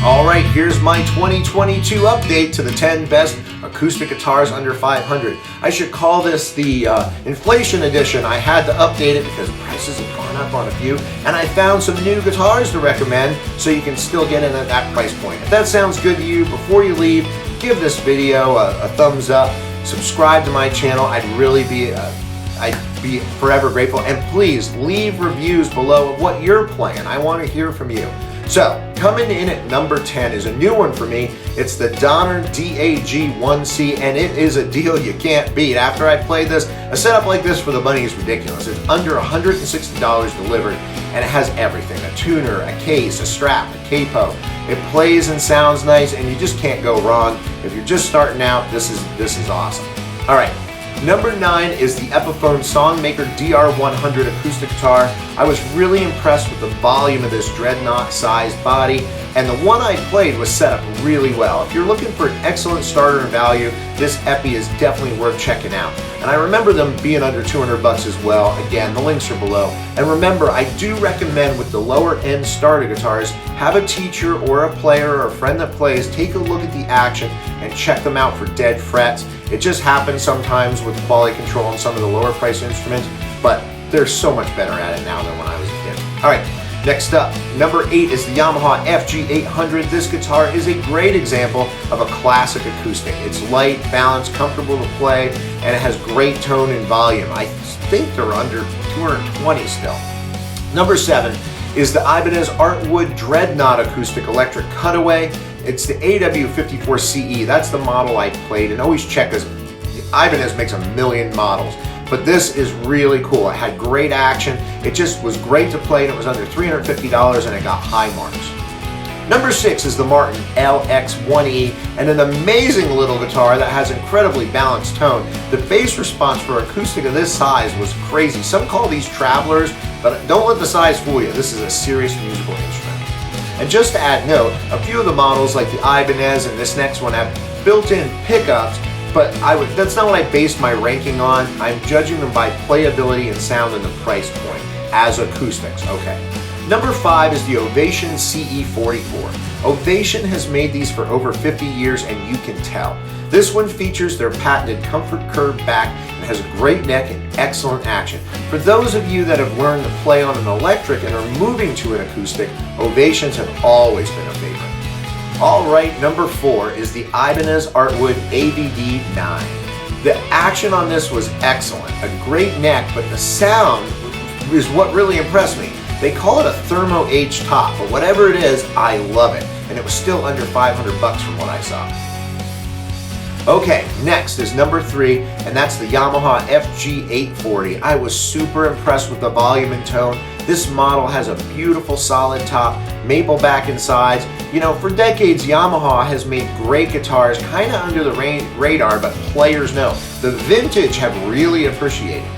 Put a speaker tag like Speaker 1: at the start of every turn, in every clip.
Speaker 1: Alright, here's my 2022 update to the 10 best acoustic guitars under 500. I should call this the inflation edition. I had to update it because prices have gone up on a few, and I found some new guitars to recommend so you can still get in at that price point. If that sounds good to you, before you leave, give this video a thumbs up, subscribe to my channel. I'd be forever grateful, and please leave reviews below of what you're playing. I want to hear from you. So, coming in at number 10 is a new one for me. It's the Donner Acoustics, and it is a deal you can't beat. After I played this, a setup like this for the money is ridiculous. It's under $160 delivered, and it has everything: a tuner, a case, a strap, a capo. It plays and sounds nice, and you just can't go wrong. If you're just starting out, this is awesome. All right. Number 9 is the Epiphone Songmaker DR100 acoustic guitar. I was really impressed with the volume of this dreadnought-sized body, and the one I played was set up really well. If you're looking for an excellent starter in value, this Epi is definitely worth checking out. And I remember them being under $200 as well. Again, the links are below. And remember, I do recommend with the lower end starter guitars, have a teacher or a player or a friend that plays take a look at the action and check them out for dead frets. It just happens sometimes with quality control on some of the lower price instruments, but they're so much better at it now than when I was a kid. All right, next up, number 8 is the Yamaha FG800. This guitar is a great example of a classic acoustic. It's light, balanced, comfortable to play, and it has great tone and volume. I think they're under 220 still. Number 7 is the Ibanez Artwood Dreadnought Acoustic Electric Cutaway. It's the AW54CE. That's the model I played, and always check this. Ibanez makes a million models, but this is really cool. It had great action. It just was great to play, and it was under $350, and it got high marks. Number 6 is the Martin Lx1e, and an amazing little guitar that has incredibly balanced tone. The bass response for acoustic of this size was crazy. Some call these travelers, but don't let the size fool you. This is a serious musical instrument. And just to add note, a few of the models like the Ibanez and this next one have built-in pickups, but that's not what I based my ranking on. I'm judging them by playability and sound and the price point as acoustics. Okay. Number 5 is the Ovation Ce44. Ovation has made these for over 50 years, and you can tell. This one features their patented comfort curved back and has a great neck and excellent action. For those of you that have learned to play on an electric and are moving to an acoustic, Ovations have always been a favorite. Alright, number 4 is the Ibanez Artwood ABD9. The action on this was excellent. A great neck, but the sound is what really impressed me. They call it a Thermo H top, but whatever it is, I love it. And it was still under $500 from what I saw. Okay, next is number 3, and that's the Yamaha FG840. I was super impressed with the volume and tone. This model has a beautiful solid top, maple back and sides. You know, for decades, Yamaha has made great guitars, kind of under the radar, but players know. The vintage have really appreciated.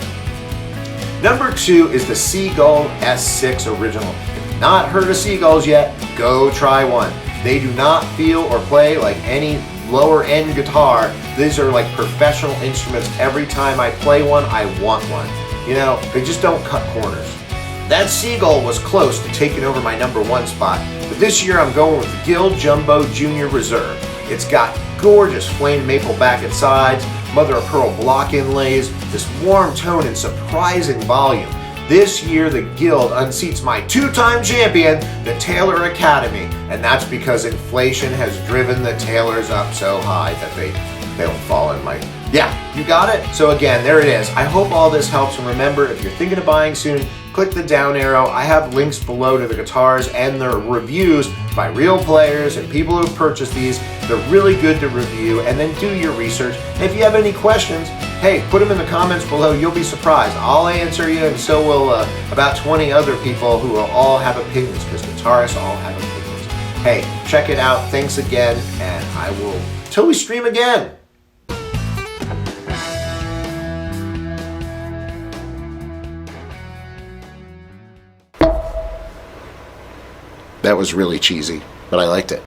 Speaker 1: Number 2 is the Seagull S6 Original. If you've not heard of Seagulls yet, go try one. They do not feel or play like any lower end guitar. These are like professional instruments. Every time I play one, I want one. You know, they just don't cut corners. That Seagull was close to taking over my number 1 spot, but this year I'm going with the Guild Jumbo Junior Reserve. It's got gorgeous flame maple back and sides, mother of pearl block inlays, this warm tone and surprising volume. This year the Guild unseats my 2-time champion, the Taylor Academy, and that's because inflation has driven the Taylors up so high that they don't fall in like, yeah, you got it? So again, there it is. I hope all this helps, and remember, if you're thinking of buying soon, click the down arrow. I have links below to the guitars and their reviews by real players and people who have purchased these. They're really good to review, and then do your research. And if you have any questions, hey, put them in the comments below. You'll be surprised. I'll answer you, and so will about 20 other people who will all have opinions, because guitarists all have opinions. Hey, check it out. Thanks again, and I will, till we stream again. That was really cheesy, but I liked it.